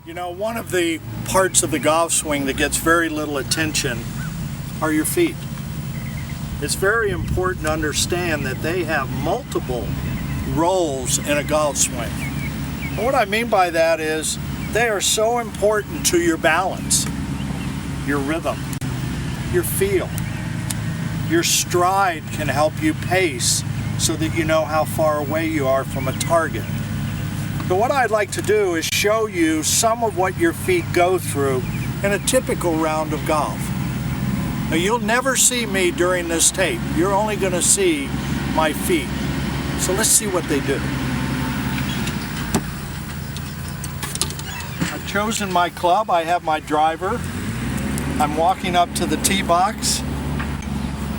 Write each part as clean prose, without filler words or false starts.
You know, one of the parts of the golf swing that gets very little attention are your feet. It's very important to understand that they have multiple roles in a golf swing. And what I mean by that is they are so important to your balance, your rhythm, your feel. Your stride can help you pace so that you know how far away you are from a target. So what I'd like to do is show you some of what your feet go through in a typical round of golf. Now, you'll never see me during this tape. You're only going to see my feet. So let's see what they do. I've chosen my club. I have my driver. I'm walking up to the tee box,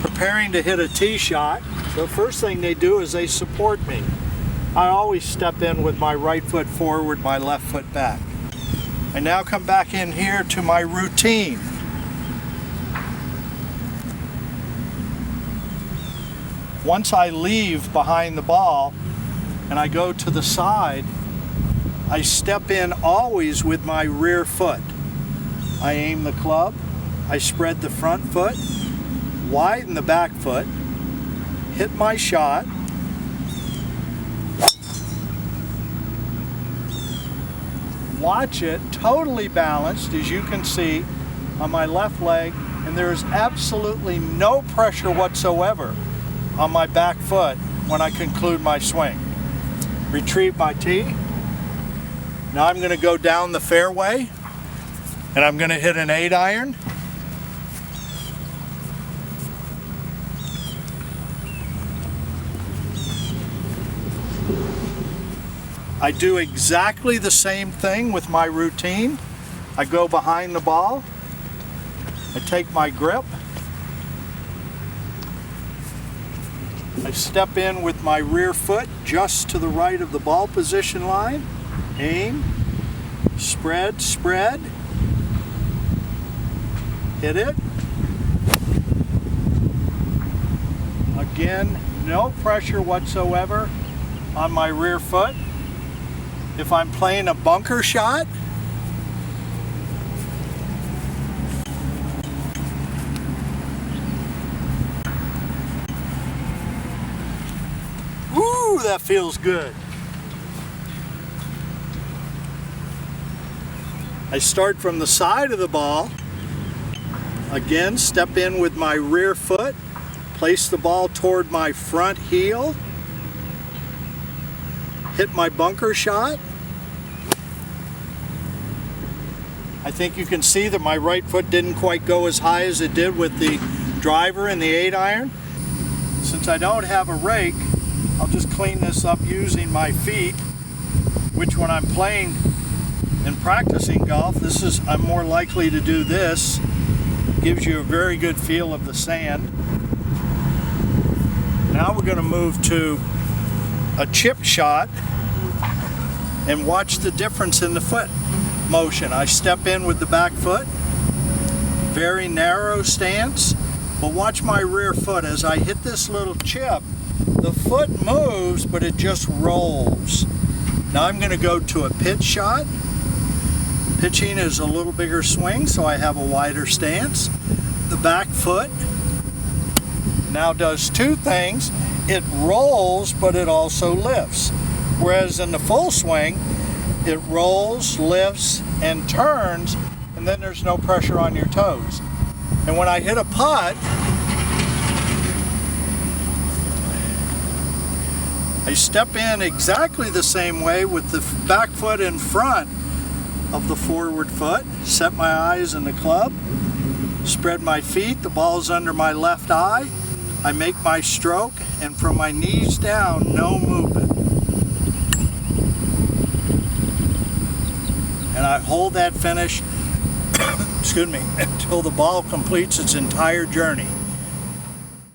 preparing to hit a tee shot. The first thing they do is they support me. I always step in with my right foot forward, my left foot back. I now come back in here to my routine. Once I leave behind the ball and I go to the side, I step in always with my rear foot. I aim the club, I spread the front foot, widen the back foot, hit my shot, watch it totally balanced, as you can see, on my left leg, and there is absolutely no pressure whatsoever on my back foot when I conclude my swing. Retrieve my tee. Now I'm going to go down the fairway and I'm going to hit an 8-iron. I do exactly the same thing with my routine. I go behind the ball, I take my grip, I step in with my rear foot just to the right of the ball position line, aim, spread, spread, hit it. Again, no pressure whatsoever on my rear foot. If I'm playing a bunker shot, woo, that feels good. I start from the side of the ball. Again, step in with my rear foot, place the ball toward my front heel, hit my bunker shot. I think you can see that my right foot didn't quite go as high as it did with the driver and the 8-iron. Since I don't have a rake, I'll just clean this up using my feet, which when I'm playing and practicing golf, I'm more likely to do this. Gives you a very good feel of the sand. Now we're going to move to a chip shot and watch the difference in the foot motion. I step in with the back foot, very narrow stance, but watch my rear foot as I hit this little chip. The foot moves, but it just rolls. Now I'm going to go to a pitch shot. Pitching is a little bigger swing, so I have a wider stance. The back foot now does two things. It rolls, but it also lifts. Whereas in the full swing, it rolls, lifts, and turns, and then there's no pressure on your toes. And when I hit a putt, I step in exactly the same way with the back foot in front of the forward foot, set my eyes in the club, spread my feet, the ball's under my left eye, I make my stroke, and from my knees down, no movement. And I hold that finish, excuse me, until the ball completes its entire journey.